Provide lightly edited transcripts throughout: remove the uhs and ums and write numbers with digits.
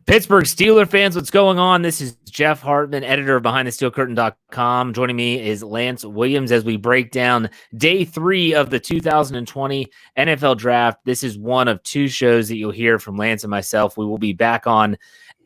Pittsburgh Steelers fans, what's going on? This is Jeff Hartman, editor of BehindTheSteelCurtain.com. Joining me is Lance Williams as we break down day 3 of the 2020 NFL Draft. This is one of 2 shows that you'll hear from Lance and myself. We will be back on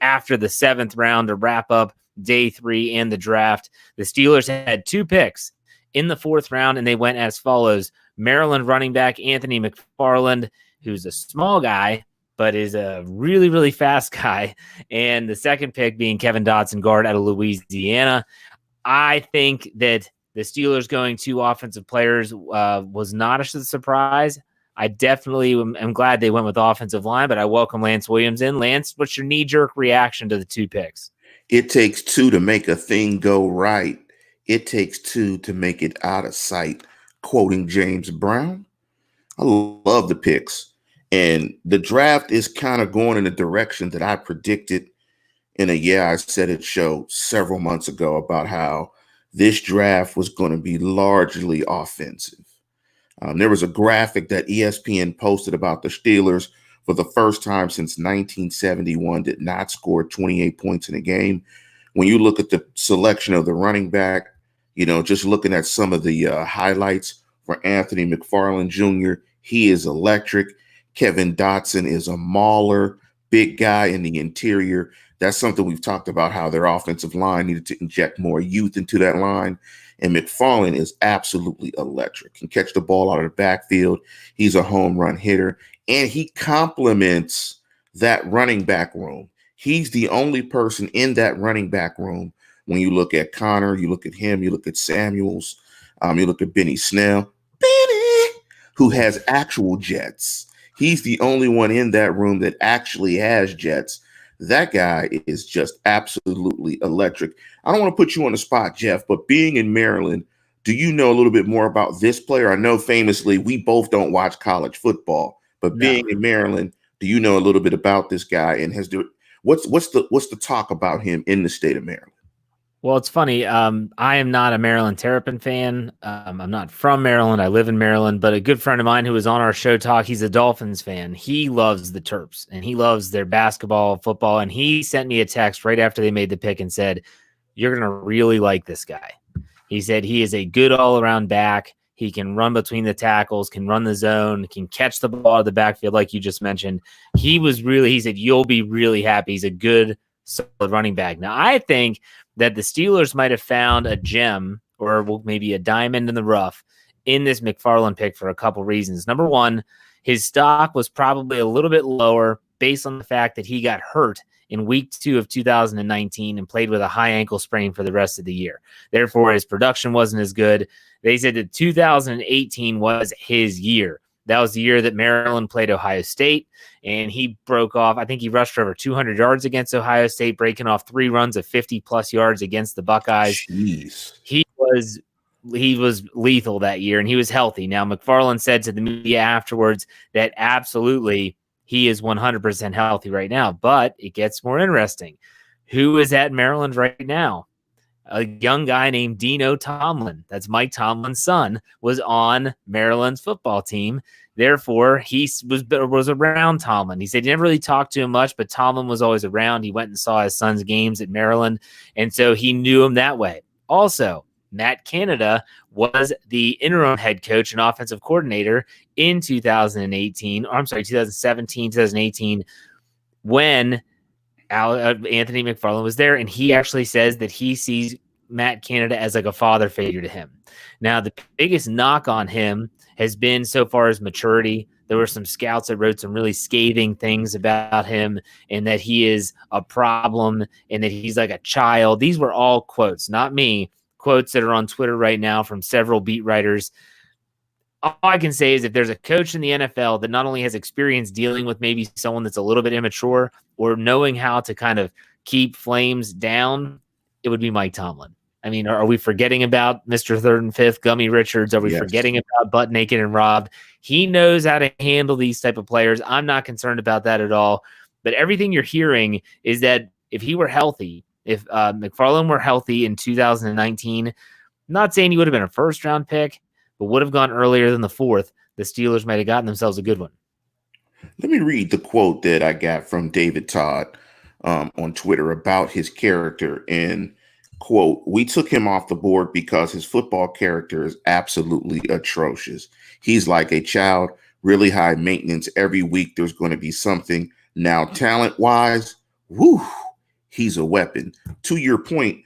after the 7th round to wrap up day 3 and the draft. The Steelers had 2 picks in the 4th round, and they went as follows. Maryland running back Anthony McFarland, who's a small guy, but is a really, really fast guy. And the second pick being Kevin Dotson, guard out of Louisiana. I think that the Steelers going 2 offensive players was not a surprise. I definitely am glad they went with offensive line, but I welcome Lance Williams in. Lance, what's your knee-jerk reaction to the 2 picks? It takes 2 to make a thing go right. It takes 2 to make it out of sight. Quoting James Brown. I love the picks. And the draft is kind of going in a direction that I predicted in a I Said It show several months ago about how this draft was going to be largely offensive. There was a graphic that ESPN posted about the Steelers for the first time since 1971 did not score 28 points in a game. When you look at the selection of the running back, just looking at some of the highlights for Anthony McFarland Jr., he is electric. Kevin Dotson is a mauler, big guy in the interior. That's something we've talked about, how their offensive line needed to inject more youth into that line. And McFarland is absolutely electric. Can catch the ball out of the backfield. He's a home run hitter. And he complements that running back room. He's the only person in that running back room. When you look at Connor, you look at him, you look at Samuels, you look at Benny Snell, who has actual jets. He's the only one in that room that actually has jets. That guy is just absolutely electric. I don't want to put you on the spot, Jeff, but being in Maryland, do you know a little bit more about this player? I know famously we both don't watch college football, but being in Maryland, do you know a little bit about this guy? And what's the talk about him in the state of Maryland? Well, it's funny. I am not a Maryland Terrapin fan. I'm not from Maryland. I live in Maryland, but a good friend of mine who was on our show talk, he's a Dolphins fan. He loves the Terps and he loves their basketball, football. And he sent me a text right after they made the pick and said, "You're going to really like this guy." He said he is a good all-around back. He can run between the tackles, can run the zone, can catch the ball out of the backfield, like you just mentioned. He said, "You'll be really happy." He's a good, solid running back. Now, I think that the Steelers might have found a gem or maybe a diamond in the rough in this McFarland pick for a couple reasons. Number one, his stock was probably a little bit lower based on the fact that he got hurt in week 2 of 2019 and played with a high ankle sprain for the rest of the year. Therefore, his production wasn't as good. They said that 2018 was his year. That was the year that Maryland played Ohio State, and he broke off. I think he rushed for over 200 yards against Ohio State, breaking off 3 runs of 50-plus yards against the Buckeyes. Jeez. He was lethal that year, and he was healthy. Now, McFarland said to the media afterwards that absolutely he is 100% healthy right now, but it gets more interesting. Who is at Maryland right now? A young guy named Dino Tomlin, that's Mike Tomlin's son, was on Maryland's football team. Therefore, he was around Tomlin. He said he never really talked to him much, but Tomlin was always around. He went and saw his son's games at Maryland, and so he knew him that way. Also, Matt Canada was the interim head coach and offensive coordinator in 2017, 2018, when Anthony McFarland was there, and he actually says that he sees Matt Canada as like a father figure to him. Now, the biggest knock on him has been so far his maturity. There were some scouts that wrote some really scathing things about him and that he is a problem and that he's like a child. These were all quotes, not me, quotes that are on Twitter right now from several beat writers. All I can say is if there's a coach in the NFL that not only has experience dealing with maybe someone that's a little bit immature or knowing how to kind of keep flames down, it would be Mike Tomlin. I mean, are we forgetting about Mr. 3rd and 5th, Gummy Richards? Are we forgetting about Butt Naked and Rob? He knows how to handle these type of players. I'm not concerned about that at all. But everything you're hearing is that if he were healthy, if McFarland were healthy in 2019, I'm not saying he would have been a first-round pick, but would have gone earlier than the 4th, the Steelers might have gotten themselves a good one. Let me read the quote that I got from David Todd on Twitter about his character. And quote, "We took him off the board because his football character is absolutely atrocious. He's like a child, really high maintenance. Every week there's going to be something. Now, talent-wise, whoo, he's a weapon." To your point,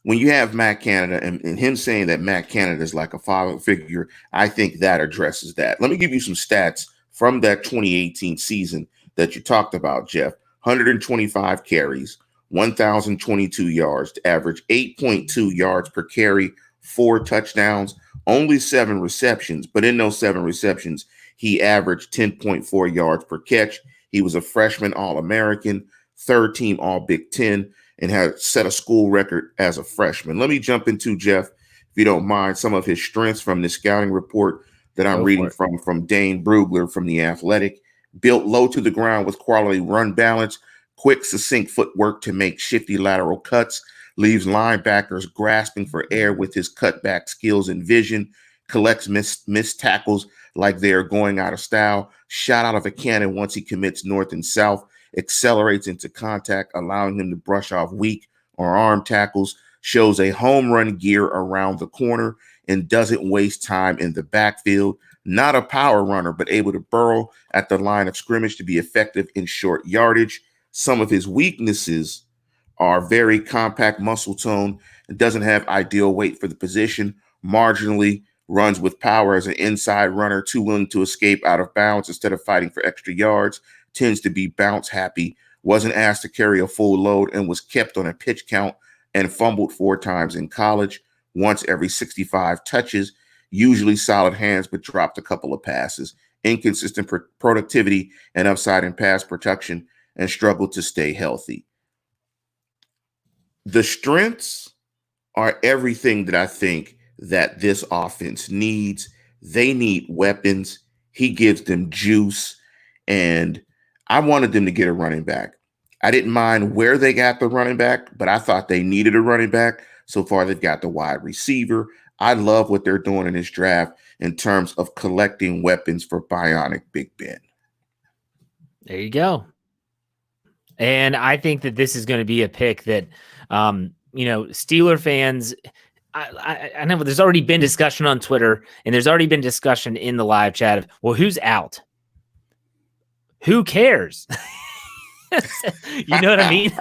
when you have Matt Canada and him saying that Matt Canada is like a father figure, I think that addresses that. Let me give you some stats from that 2018 season that you talked about, Jeff. 125 carries, 1,022 yards, to average 8.2 yards per carry, 4 touchdowns, only 7 receptions. But in those 7 receptions, he averaged 10.4 yards per catch. He was a freshman All-American, 3rd team All-Big Ten, and had set a school record as a freshman. Let me jump into, Jeff, if you don't mind, some of his strengths from this scouting report that I'm reading from Dane Brugler from The Athletic. Built low to the ground with quality run balance, quick, succinct footwork to make shifty lateral cuts, leaves linebackers grasping for air with his cutback skills and vision, collects missed tackles like they are going out of style, shot out of a cannon once he commits north and south, accelerates into contact, allowing him to brush off weak or arm tackles, shows a home run gear around the corner, and doesn't waste time in the backfield. Not a power runner, but able to burrow at the line of scrimmage to be effective in short yardage. Some of his weaknesses are very compact muscle tone and doesn't have ideal weight for the position, marginally runs with power as an inside runner, too willing to escape out of bounds instead of fighting for extra yards, tends to be bounce happy, wasn't asked to carry a full load, and was kept on a pitch count and fumbled 4 times in college, once every 65 touches, usually solid hands, but dropped a couple of passes, inconsistent productivity and upside in pass protection, and struggled to stay healthy. The strengths are everything that I think that this offense needs. They need weapons. He gives them juice, and I wanted them to get a running back. I didn't mind where they got the running back, but I thought they needed a running back. So far, they've got the wide receiver. I love what they're doing in this draft in terms of collecting weapons for Bionic Big Ben. There you go. And I think that this is going to be a pick that, Steeler fans, I know there's already been discussion on Twitter, and there's already been discussion in the live chat of, well, who's out? Who cares? You know what I mean?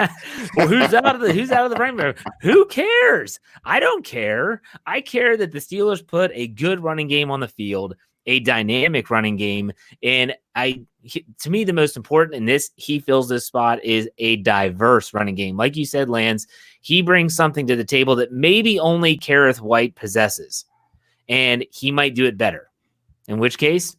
Well, who's out of the running back? Who cares? I don't care. I care that the Steelers put a good running game on the field, a dynamic running game, and to me, the most important in this, he fills this spot, is a diverse running game. Like you said, Lance, he brings something to the table that maybe only Kareth White possesses, and he might do it better. In which case,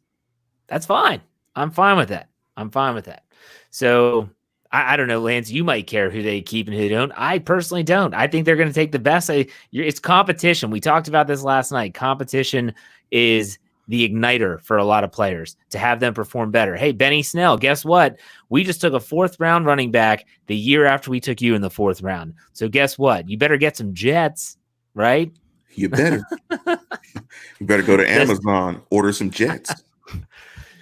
that's fine. I'm fine with that. So I don't know, Lance, you might care who they keep and who they don't. I personally don't. I think they're going to take the best. It's competition. We talked about this last night. Competition is the igniter for a lot of players to have them perform better. Hey, Benny Snell, guess what? We just took a 4th round running back the year after we took you in the 4th round. So guess what? You better get some Jets, right? You better. You better go to Amazon, order some Jets.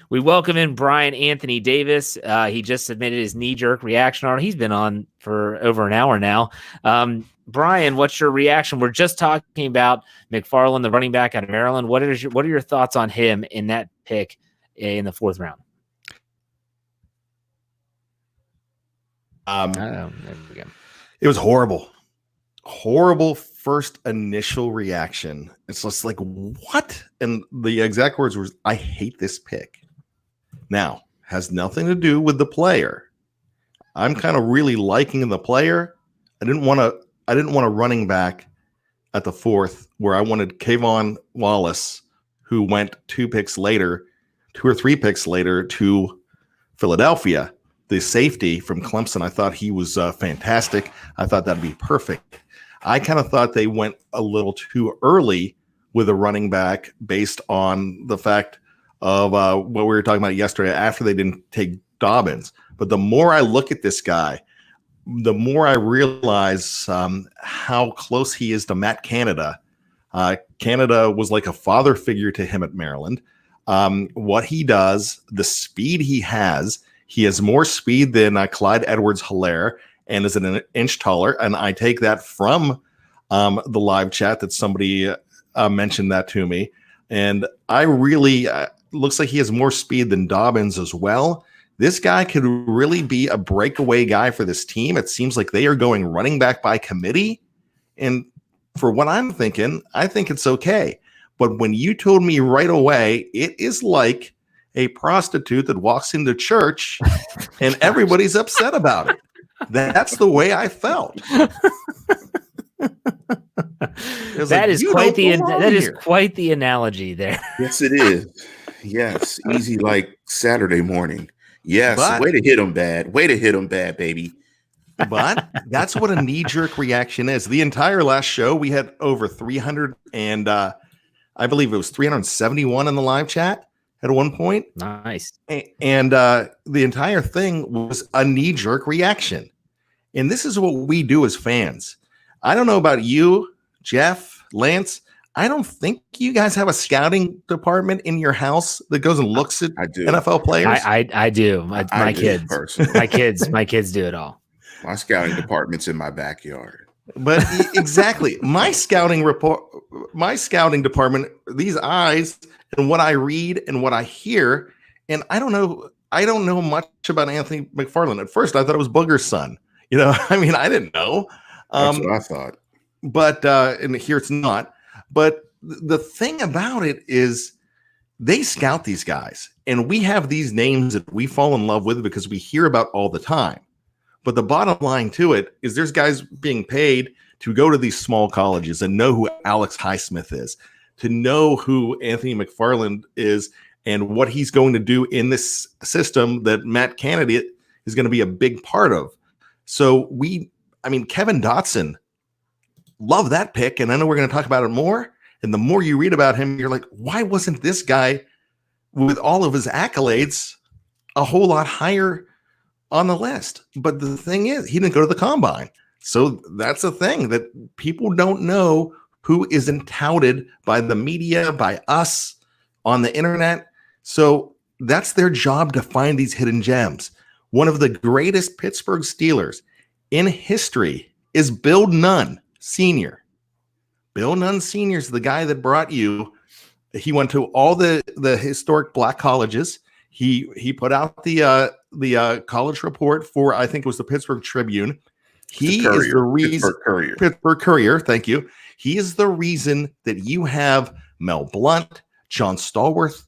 We welcome in Brian Anthony Davis. He just submitted his knee-jerk reaction article. He's been on for over an hour now. Brian, what's your reaction? We're just talking about McFarland, the running back out of Maryland. What are your thoughts on him in that pick in the 4th round? There we go. It was horrible. Horrible first initial reaction. It's just like, what? And the exact words were, I hate this pick. Now, has nothing to do with the player. I'm kind of really liking the player. I didn't want a running back at the 4th where I wanted Kayvon Wallace, who went 2 or 3 picks later to Philadelphia. The safety from Clemson, I thought he was fantastic. I thought that'd be perfect. I kind of thought they went a little too early with a running back based on the fact of what we were talking about yesterday after they didn't take Dobbins. But the more I look at this guy, the more I realize how close he is to Matt Canada. Canada was like a father figure to him at Maryland. What he does, the speed he has, He has more speed than Clyde Edwards-Helaire and is an inch taller. And I take that from the live chat that somebody mentioned that to me. And I really looks like he has more speed than Dobbins as well. This guy could really be a breakaway guy for this team. It seems like they are going running back by committee. And for what I'm thinking, I think it's okay. But when you told me right away, it is like a prostitute that walks into church and everybody's upset about it. That's the way I felt. That is quite the analogy there. Yes, it is. Yes, easy like Saturday morning. Yes, But- way to hit him bad. Way to hit him bad, baby. But that's what a knee-jerk reaction is. The entire last show, we had over 300 and I believe it was 371 in the live chat at one point. Nice. And the entire thing was a knee-jerk reaction. And this is what we do as fans. I don't know about you, Jeff, Lance. I don't think you guys have a scouting department in your house that goes and looks at NFL players. I do. My kids. My kids do it all. My scouting department's in my backyard. But exactly, my scouting department, these eyes and what I read and what I hear, and I don't know much about Anthony McFarland. At first, I thought it was Booger's son. I mean, I didn't know. That's what I thought. But and here it's not. But the thing about it is they scout these guys, and we have these names that we fall in love with because we hear about all the time. But the bottom line to it is there's guys being paid to go to these small colleges and know who Alex Highsmith is, to know who Anthony McFarland is and what he's going to do in this system that Matt Candidate is going to be a big part of. So Kevin Dotson, love that pick. And I know we're going to talk about it more. And the more you read about him, you're like, why wasn't this guy with all of his accolades a whole lot higher on the list? But the thing is, he didn't go to the combine. So that's a thing that people don't know who isn't touted by the media, by us on the internet. So that's their job to find these hidden gems. One of the greatest Pittsburgh Steelers in history is Bill Nunn Sr. Bill Nunn Sr. is the guy that brought you. He went to all the historic black colleges. He put out the college report for, I think it was the Pittsburgh Tribune. He is the reason. Pittsburgh Courier. Thank you. He is the reason that you have Mel Blount, John Stallworth,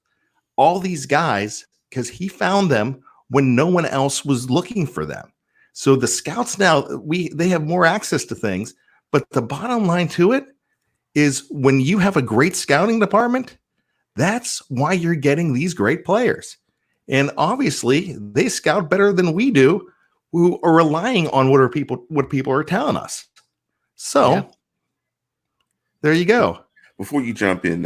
all these guys, because he found them when no one else was looking for them. So the scouts now, they have more access to things. But the bottom line to it is when you have a great scouting department, that's why you're getting these great players. And obviously, they scout better than we do, who are relying on what people are telling us. So there you go. Before you jump in,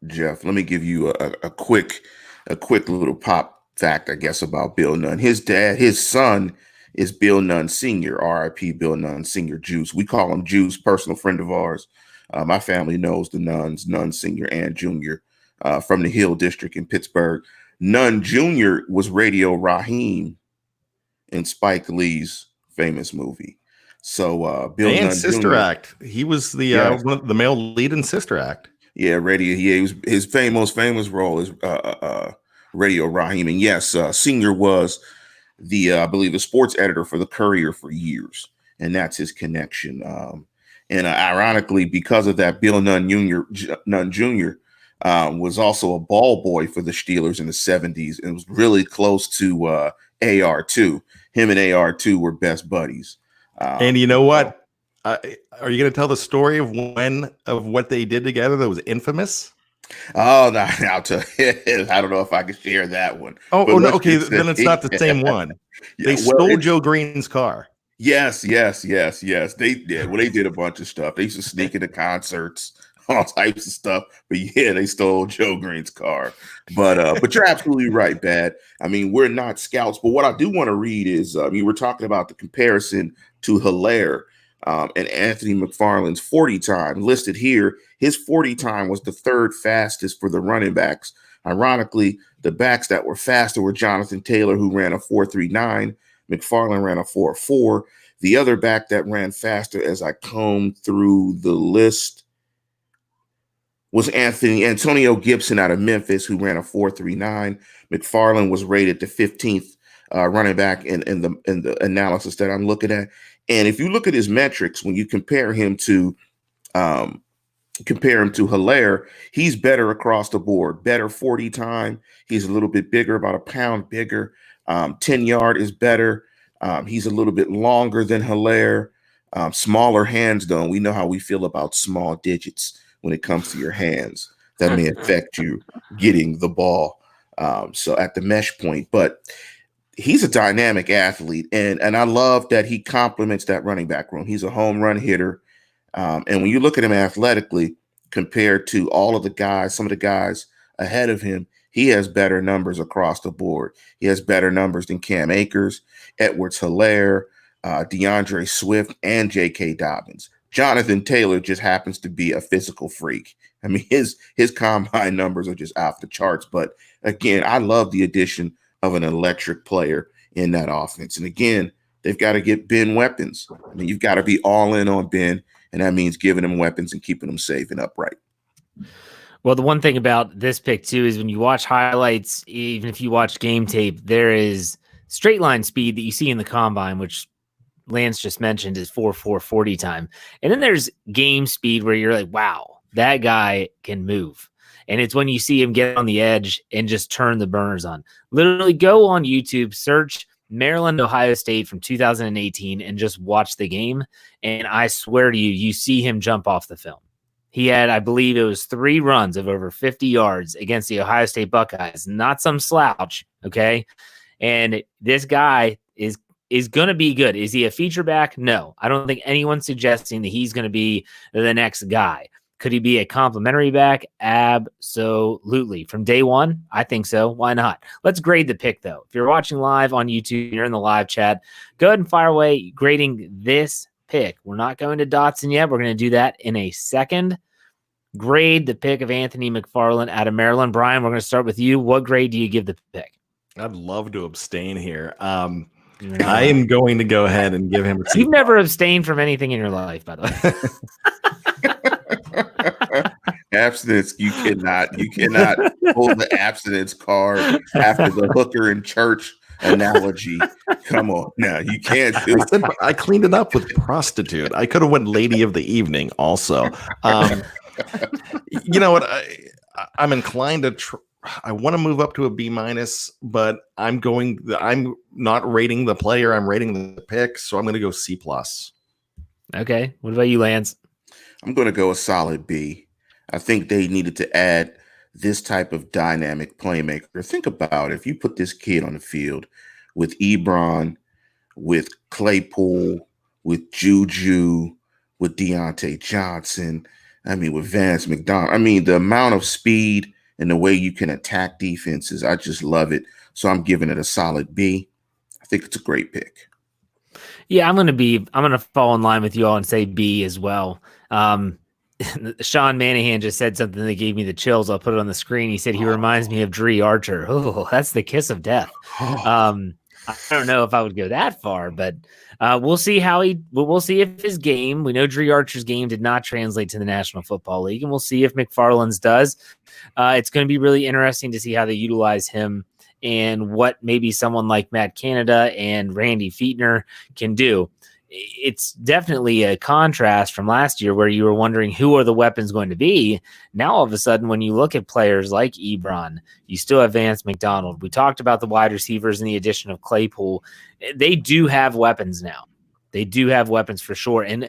Jeff, let me give you a quick little pop fact, I guess, about Bill Nunn. His son is Bill Nunn Sr., RIP Bill Nunn Sr. Juice. We call him Juice, personal friend of ours. My family knows the Nunns, Nunn Sr. and Jr. From the Hill District in Pittsburgh. Nunn Jr. was Radio Raheem in Spike Lee's famous movie. So Bill and Nunn Sister Jr. Act. He was the male lead in Sister Act. Yeah, Radio. Yeah, he was, his famous role is Radio Raheem. And yes, Senior was I believe the sports editor for the Courier for years, and that's his connection. And ironically, because of that, Bill Nunn Jr. Was also a ball boy for the Steelers in the 70s and was really close to AR2. Him and AR2 were best buddies. And you know what? Are you going to tell the story of what they did together that was infamous? Oh, no, I'll tell you. I don't know if I can share that one. No. Okay, then it's not the same one. They stole Joe Green's car. Yes. They did. Well, they did a bunch of stuff. They used to sneak into concerts, all types of stuff. But yeah, they stole Joe Green's car. But you're absolutely right, Bad. I mean, we're not scouts. But what I do want to read is, we're talking about the comparison to Helaire and Anthony McFarland's 40 time listed here. His 40 time was the third fastest for the running backs Ironically, the backs that were faster were Jonathan Taylor, who ran a 4.39. McFarland ran a 4.4. The other back that ran faster, as I combed through the list, was Antonio Gibson out of Memphis, who ran a 4.39. McFarland was rated the 15th running back in the analysis that I'm looking at. And if you look at his metrics, when you compare him to Hilaire, he's better across the board. Better 40 time. He's a little bit bigger, about a pound bigger. 10-yard is better. He's a little bit longer than Hilaire. Smaller hands, though. We know how we feel about small digits when it comes to your hands. That may affect you getting the ball. So at the mesh point, but he's a dynamic athlete, and I love that he complements that running back room. He's a home run hitter. And when you look at him athletically compared to all of the guys, some of the guys ahead of him, he has better numbers across the board. He has better numbers than Cam Akers, Edwards-Hilaire, DeAndre Swift, and J.K. Dobbins. Jonathan Taylor just happens to be a physical freak. I mean, his combine numbers are just off the charts. But again, I love the addition of an electric player in that offense. And again, they've got to get Ben weapons. I mean, you've got to be all in on Ben, and that means giving him weapons and keeping them safe and upright. Well, the one thing about this pick, too, is when you watch highlights, even if you watch game tape, there is straight line speed that you see in the combine, which Lance just mentioned is 4.40 time. And then there's game speed where you're like, wow, that guy can move. And it's when you see him get on the edge and just turn the burners on. Literally go on YouTube, search Maryland, Ohio State from 2018 and just watch the game. And I swear to you, you see him jump off the film. He had, I believe it was 3 runs of over 50 yards against the Ohio State Buckeyes. Not some slouch, okay? And this guy is going to be good. Is he a feature back? No. I don't think anyone's suggesting that he's going to be the next guy. Could he be a complimentary back? Absolutely. From day one, I think so. Why not? Let's grade the pick, though. If you're watching live on YouTube, you're in the live chat, go ahead and fire away grading this pick. We're not going to Dotson yet. We're going to do that in a second. Grade the pick of Anthony McFarland out of Maryland. Brian, we're going to start with you. What grade do you give the pick? I'd love to abstain here. I am going to go ahead and give him a C. You've never abstained from anything in your life, by the way. Abstinence, you cannot hold the abstinence card after the hooker in church analogy. Come on now, you can't do it. I cleaned it up with prostitute. I could have went lady of the evening also. You know what? I'm inclined to I want to move up to a B-, but I'm not rating the player, I'm rating the pick, so I'm going to go C+. Okay. What about you, Lance? I'm going to go a solid B. I think they needed to add this type of dynamic playmaker. Think about it. If you put this kid on the field with Ebron, with Claypool, with Juju, with Deontay Johnson, I mean, with Vance McDonald, I mean, the amount of speed and the way you can attack defenses, I just love it. So I'm giving it a solid B. I think it's a great pick. Yeah, I'm going to fall in line with you all and say B as well. Sean Manahan just said something that gave me the chills. I'll put it on the screen. He said he reminds me of Dree Archer. Oh, that's the kiss of death. I don't know if I would go that far, but we'll see we'll see if his game, we know Dree Archer's game did not translate to the National Football League, and we'll see if McFarland's does. It's going to be really interesting to see how they utilize him and what maybe someone like Matt Canada and Randy Fichtner can do. It's definitely a contrast from last year where you were wondering who are the weapons going to be. Now, all of a sudden, when you look at players like Ebron, you still have Vance McDonald. We talked about the wide receivers and the addition of Claypool. They do have weapons now. They do have weapons for sure. And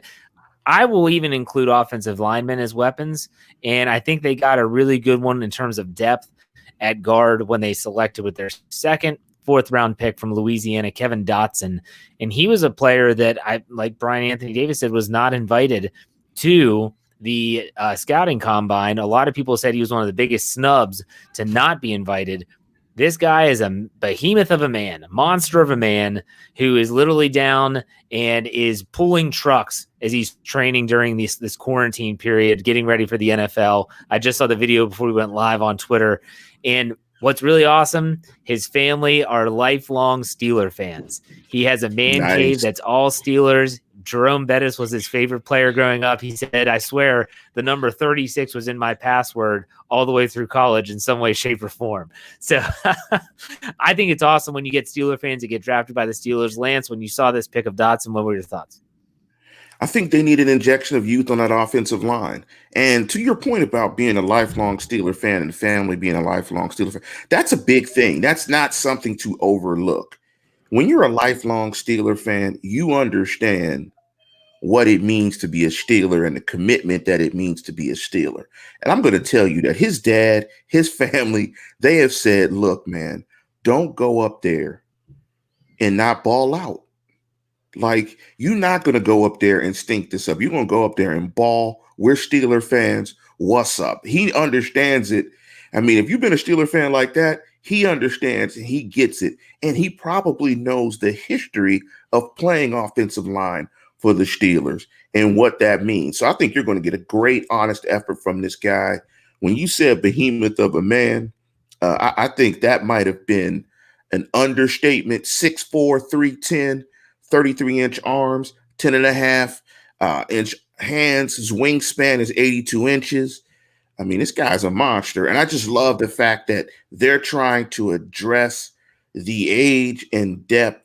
I will even include offensive linemen as weapons. And I think they got a really good one in terms of depth at guard when they selected with their second, 4th round pick from Louisiana, Kevin Dotson. And he was a player that, like Brian Anthony Davis said, was not invited to the scouting combine. A lot of people said he was one of the biggest snubs to not be invited. This guy is a behemoth of a man, a monster of a man who is literally down and is pulling trucks as he's training during this quarantine period, getting ready for the NFL. I just saw the video before we went live on Twitter. And what's really awesome, his family are lifelong Steeler fans. He has a man cave that's all Steelers. Jerome Bettis was his favorite player growing up. He said, I swear the number 36 was in my password all the way through college in some way, shape, or form. So I think it's awesome when you get Steeler fans that get drafted by the Steelers. Lance, when you saw this pick of Dotson, what were your thoughts? I think they need an injection of youth on that offensive line. And to your point about being a lifelong Steeler fan and family being a lifelong Steeler fan, that's a big thing. That's not something to overlook. When you're a lifelong Steeler fan, you understand what it means to be a Steeler and the commitment that it means to be a Steeler. And I'm going to tell you that his dad, his family, they have said, look, man, don't go up there and not ball out. Like, you're not going to go up there and stink this up. You're going to go up there and ball. We're Steeler fans. What's up? He understands it. I mean, if you've been a Steeler fan like that, he understands and he gets it. And he probably knows the history of playing offensive line for the Steelers and what that means. So I think you're going to get a great, honest effort from this guy. When you said behemoth of a man, I think that might have been an understatement. 6'4", 310, 33-inch arms, 10.5-inch hands. His wingspan is 82 inches. I mean, this guy's a monster. And I just love the fact that they're trying to address the age and depth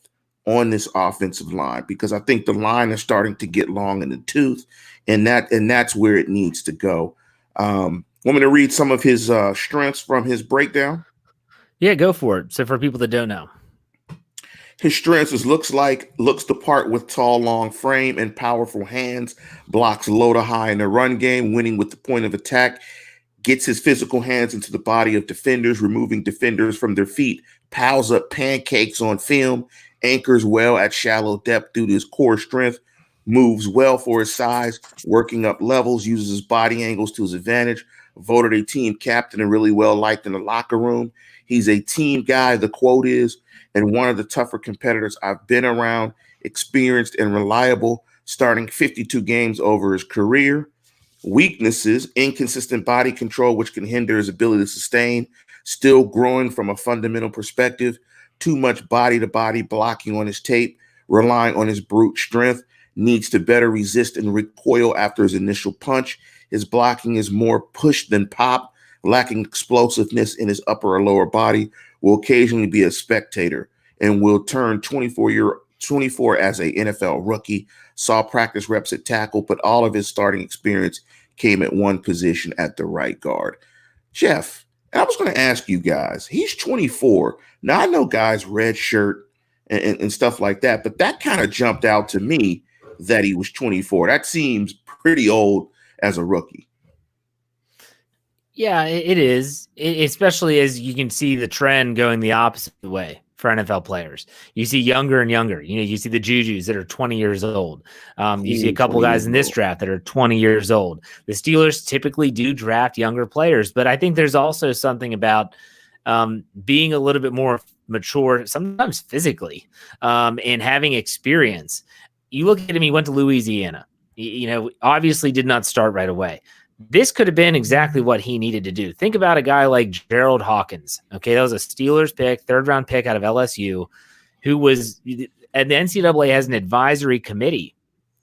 on this offensive line, because I think the line is starting to get long in the tooth, and that's where it needs to go. Want me to read some of his strengths from his breakdown? Yeah, go for it. So for people that don't know, his strengths is looks the part with tall, long frame and powerful hands, blocks low to high in the run game, winning with the point of attack, gets his physical hands into the body of defenders, removing defenders from their feet, piles up pancakes on film, anchors well at shallow depth due to his core strength, moves well for his size, working up levels, uses his body angles to his advantage, voted a team captain and really well liked in the locker room. He's a team guy, the quote is, and one of the tougher competitors I've been around, experienced and reliable, starting 52 games over his career. Weaknesses, inconsistent body control, which can hinder his ability to sustain, still growing from a fundamental perspective, too much body-to-body blocking on his tape, relying on his brute strength, needs to better resist and recoil after his initial punch. His blocking is more push than pop, lacking explosiveness in his upper or lower body, will occasionally be a spectator, and will turn 24 as a NFL rookie, saw practice reps at tackle, but all of his starting experience came at one position at the right guard. Jeff, and I was going to ask you guys, he's 24. Now, I know guys red shirt and stuff like that, but that kind of jumped out to me that he was 24. That seems pretty old as a rookie. Yeah, it is, especially as you can see the trend going the opposite way for NFL players. You see younger and younger. You know, you see the Jujus that are 20 years old. You see a couple guys in this draft that are 20 years old. The Steelers typically do draft younger players, but I think there's also something about being a little bit more mature, sometimes physically, and having experience. You look at him, he went to Louisiana. You know, obviously did not start right away. This could have been exactly what he needed to do. Think about a guy like Gerald Hawkins. Okay, that was a Steelers pick, third-round pick out of LSU, who was at the NCAA has an advisory committee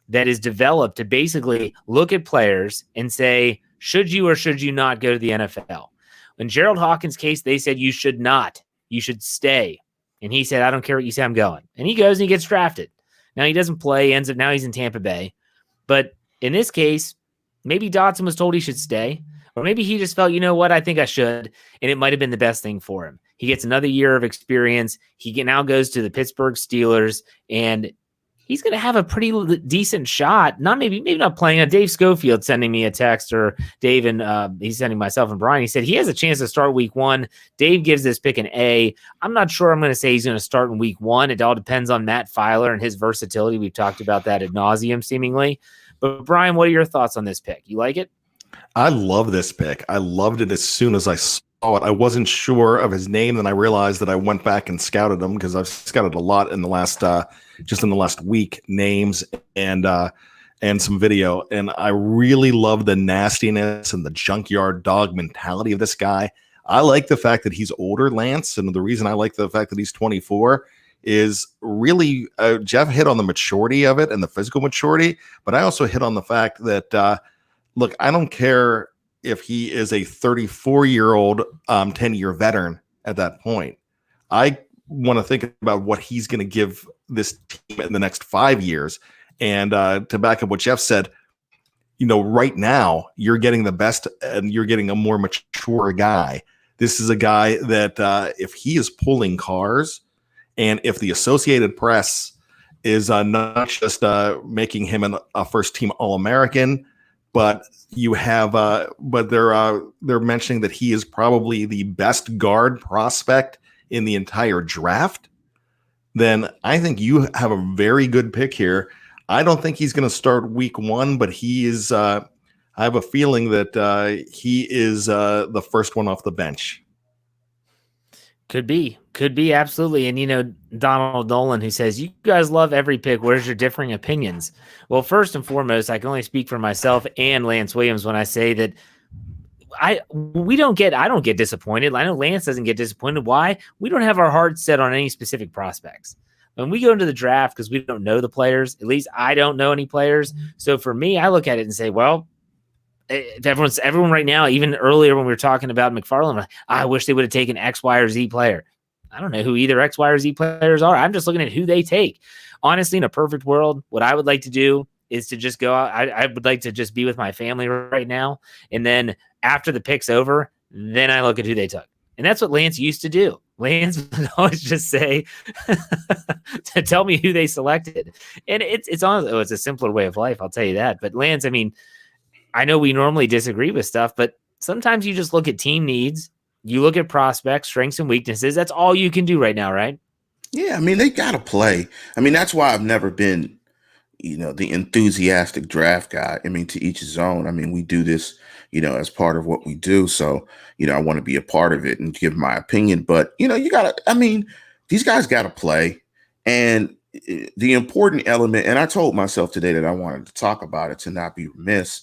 that is developed to basically look at players and say, should you or should you not go to the NFL? In Gerald Hawkins' case, they said you should not. You should stay. And he said, I don't care what you say, I'm going. And he goes and he gets drafted. Now he doesn't play, ends up now he's in Tampa Bay. But in this case, maybe Dotson was told he should stay, or maybe he just felt, you know what, I think I should, and it might have been the best thing for him. He gets another year of experience. He now goes to the Pittsburgh Steelers, and he's going to have a pretty decent shot. Maybe not playing. Dave Schofield sending me a text, or Dave and he's sending myself and Brian. He said he has a chance to start week 1. Dave gives this pick an A. I'm not sure I'm going to say he's going to start in week 1. It all depends on Matt Filer and his versatility. We've talked about that ad nauseum seemingly. But Brian, what are your thoughts on this pick? You like it? I love this pick. I loved it as soon as I saw it. I wasn't sure of his name. Then I realized that I went back and scouted him because I've scouted a lot in the last just in the last week, names and some video. And I really love the nastiness and the junkyard dog mentality of this guy. I like the fact that he's older, Lance. And the reason I like the fact that he's 24 is really Jeff hit on the maturity of it and the physical maturity. But I also hit on the fact that, look, I don't care if he is a 34-year-old 10-year veteran at that point. I want to think about what he's going to give this team in the next 5 years. And to back up what Jeff said, right now you're getting the best and you're getting a more mature guy. This is a guy that if he is pulling cars and if the Associated Press is not just making him a first-team All-American, but you have, but they're mentioning that he is probably the best guard prospect in the entire draft, then I think you have a very good pick here. I don't think he's going to start week 1, but he is. I have a feeling that he is the first one off the bench. Could be, absolutely. And Donald Nolan, who says, "You guys love every pick. Where's your differing opinions?" Well, first and foremost, I can only speak for myself and Lance Williams when I say that I don't get disappointed. I know Lance doesn't get disappointed. Why? We don't have our hearts set on any specific prospects. When we go into the draft, because we don't know the players, at least I don't know any players. So for me, I look at it and say, well, if everyone right now, even earlier when we were talking about McFarland, I wish they would have taken X, Y, or Z player. I don't know who either X, Y, or Z players are. I'm just looking at who they take. Honestly, in a perfect world, what I would like to do is to just go out. I would like to just be with my family right now. And then after the pick's over, then I look at who they took. And that's what Lance used to do. Lance would always just say, tell me who they selected. And it's honestly, it's a simpler way of life, I'll tell you that. But Lance, I mean, I know we normally disagree with stuff, but sometimes you just look at team needs. You look at prospects, strengths, and weaknesses. That's all you can do right now, right? Yeah, I mean, they got to play. I mean, that's why I've never been, the enthusiastic draft guy. I mean, to each his own. I mean, we do this, as part of what we do. So, I want to be a part of it and give my opinion. But, these guys got to play. And the important element, and I told myself today that I wanted to talk about it to not be remiss,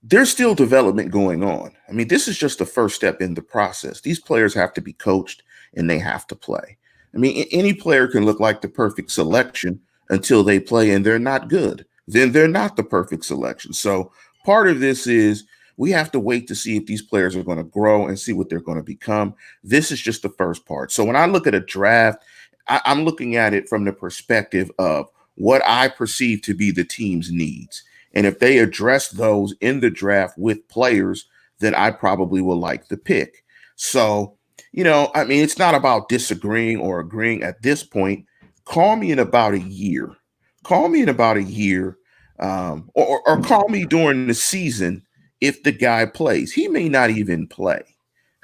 there's still development going on. I mean, this is just the first step in the process. These players have to be coached and they have to play. I mean, any player can look like the perfect selection until they play and they're not good. Then they're not the perfect selection. So part of this is we have to wait to see if these players are going to grow and see what they're going to become. This is just the first part. So when I look at a draft, I'm looking at it from the perspective of what I perceive to be the team's needs. And if they address those in the draft with players, then I probably will like the pick. So, it's not about disagreeing or agreeing at this point. Call me in about a year. Or call me during the season if the guy plays. He may not even play.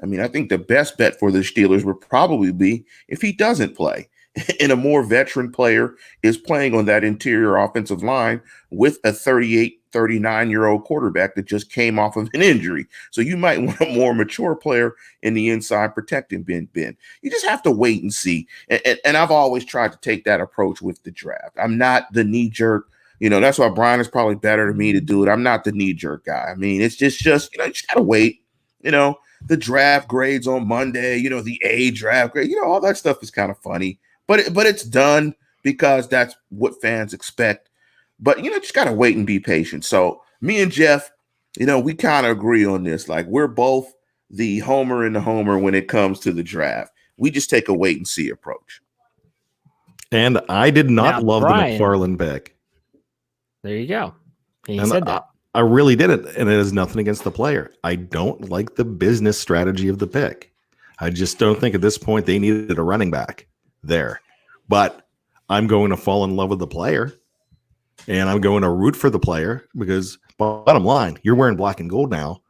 I mean, I think the best bet for the Steelers would probably be if he doesn't play. And a more veteran player is playing on that interior offensive line with a 38, 39-year-old quarterback that just came off of an injury. So you might want a more mature player in the inside protecting Ben. You just have to wait and see. And I've always tried to take that approach with the draft. I'm not the knee-jerk. That's why Brian is probably better than me to do it. I'm not the knee-jerk guy. I mean, it's just you just got to wait. The draft grades on Monday, the A draft grade, all that stuff is kind of funny. But it's done because that's what fans expect. But, just got to wait and be patient. So me and Jeff, we kind of agree on this. Like, we're both the homer and the homer when it comes to the draft. We just take a wait and see approach. And I did not love Brian, the McFarland pick. There you go. He and said that. I really did it. And it is nothing against the player. I don't like the business strategy of the pick. I just don't think at this point they needed a running back there. But I'm going to fall in love with the player. And I'm going to root for the player because bottom line, you're wearing black and gold now.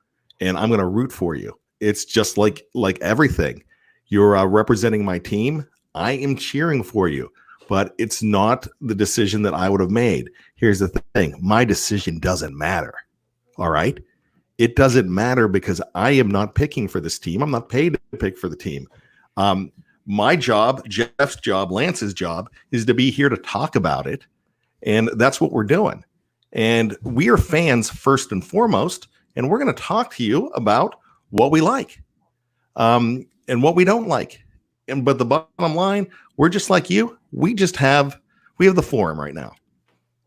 And I'm going to root for you. It's just like everything. You're representing my team. I am cheering for you. But it's not the decision that I would have made. Here's the thing. My decision doesn't matter. All right. It doesn't matter because I am not picking for this team. I'm not paid to pick for the team. My job, Jeff's job, Lance's job is to be here to talk about it. And that's what we're doing. And we are fans first and foremost. And we're going to talk to you about what we like and what we don't like. But the bottom line, we're just like you. We have the forum right now.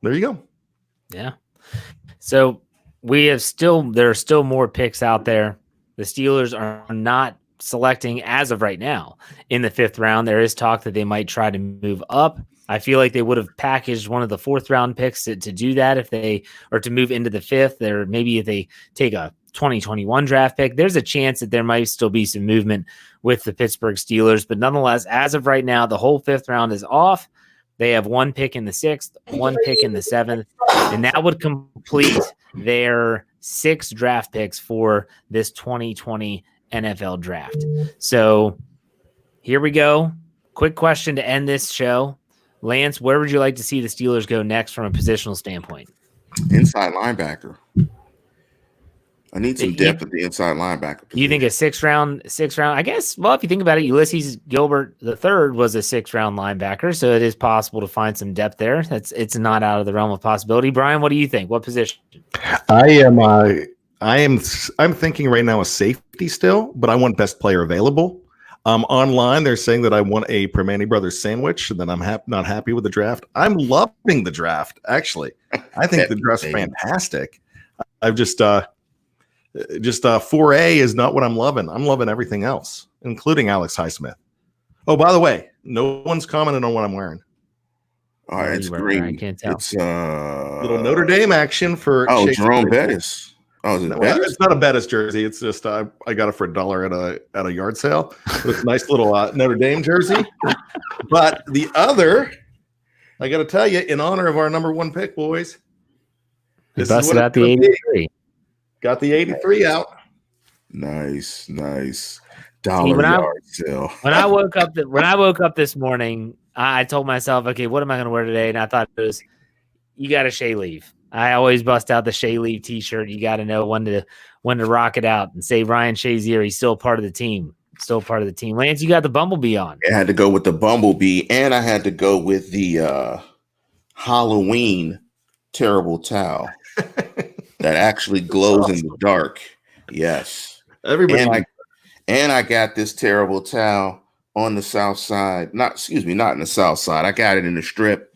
There you go. Yeah. So there are still more picks out there. The Steelers are not selecting as of right now in the 5th round. There is talk that they might try to move up. I feel like they would have packaged one of the 4th round picks to do that to move into the 5th, or maybe if they take a 2021 draft pick. There's a chance that there might still be some movement with the Pittsburgh Steelers, but nonetheless, as of right now, the whole 5th round is off. They have 1 pick in the 6th, 1 pick in the 7th, and that would complete their 6 draft picks for this 2020 NFL draft. So here we go. Quick question to end this show. Lance, where would you like to see the Steelers go next from a positional standpoint? Inside linebacker. I need some depth at the inside linebacker position. You think a 6th round? I guess. Well, if you think about it, Ulysses Gilbert III was a 6th round linebacker, so it is possible to find some depth there. It's not out of the realm of possibility. Brian, what do you think? What position? I'm thinking right now a safety still, but I want best player available. Online, they're saying that I want a Permane Brothers sandwich, and that I'm not happy with the draft. I'm loving the draft, actually. I think the draft's fantastic. I've just 4A is not what I'm loving. I'm loving everything else, including Alex Highsmith. Oh, by the way, no one's commented on what I'm wearing. All right, it's green. I can't tell. It's little Notre Dame action for Jerome Bettis. Oh, is it Bettis? It's not a Bettis jersey. It's just I got it for $1 at a yard sale. It's a nice little Notre Dame jersey. But the other, I got to tell you, in honor of our number 1 pick, boys, this busted out the 83. Got the 83 out. Nice. $1 yard sale. When I woke up this morning, I told myself, okay, what am I going to wear today? And I thought it was, you got to Shea Leave. I always bust out the Shea Leave t-shirt. You got to know when to rock it out and say Ryan Shazier, he's still part of the team. Lance, you got the Bumblebee on. I had to go with the Bumblebee, and I had to go with the Halloween terrible towel that actually glows in the dark. Yes. Everybody. And I got this terrible towel on the south side. Not in the south side. I got it in the Strip.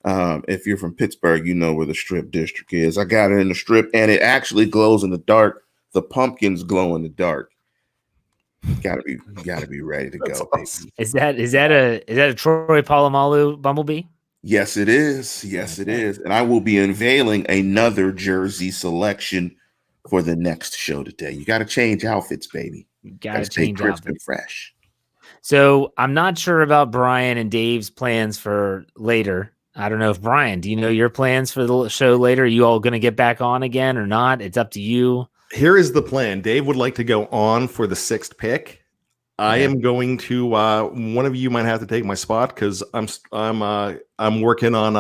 If you're from Pittsburgh, you know where the Strip district is. I got it in the Strip, and it actually glows in the dark. The pumpkins glow in the dark. Gotta be ready to go, awesome. baby. Is that a Troy Polamalu Bumblebee? Yes, it is. Yes, it is. And I will be unveiling another jersey selection for the next show today. You got to change outfits, baby. You got to change crisp outfits. and fresh. So I'm not sure about Brian and Dave's plans for later. I don't know if Brian, do you know your plans for the show later? Are you all going to get back on again or not? It's up to you. Here is the plan. Dave would like to go on for the 6th pick. I am going to. One of you might have to take my spot because I'm working on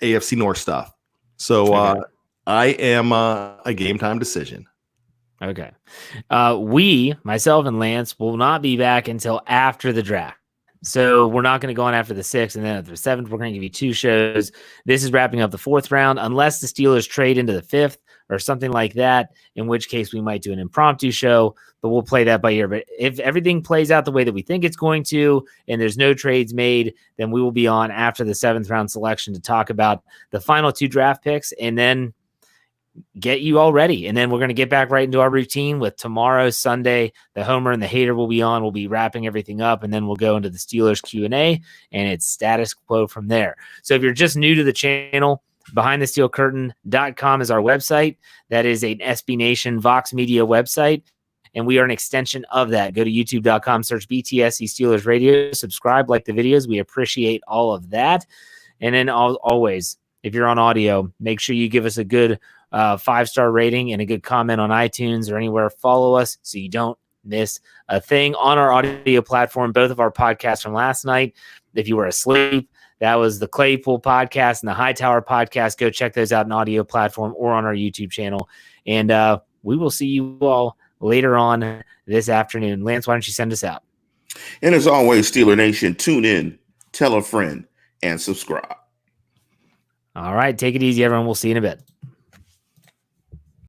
AFC North stuff. So I am a game time decision. Okay. Myself and Lance, will not be back until after the draft. So we're not going to go on after the 6th, and then after the 7th, we're going to give you 2 shows. This is wrapping up the 4th round, unless the Steelers trade into the 5th or something like that, in which case we might do an impromptu show, but we'll play that by ear. But if everything plays out the way that we think it's going to, and there's no trades made, then we will be on after the 7th round selection to talk about the final 2 draft picks, and then get you all ready. And then we're going to get back right into our routine with tomorrow, Sunday. The Homer and the Hater will be on. We'll be wrapping everything up, and then we'll go into the Steelers Q&A, and it's status quo from there. So if you're just new to the channel, BehindTheSteelCurtain.com is our website. That is an SB Nation Vox Media website, and we are an extension of that. Go to YouTube.com, search BTSC Steelers Radio, subscribe, like the videos. We appreciate all of that. And then always, if you're on audio, make sure you give us a good 5-star rating and a good comment on iTunes or anywhere. Follow us so you don't miss a thing on our audio platform. Both of our podcasts from last night, if you were asleep, that was the Claypool podcast and the Hightower podcast. Go check those out on audio platform or on our YouTube channel. And we will see you all later on this afternoon. Lance, why don't you send us out? And as always, Steeler Nation, tune in, tell a friend, and subscribe. All right. Take it easy, everyone. We'll see you in a bit.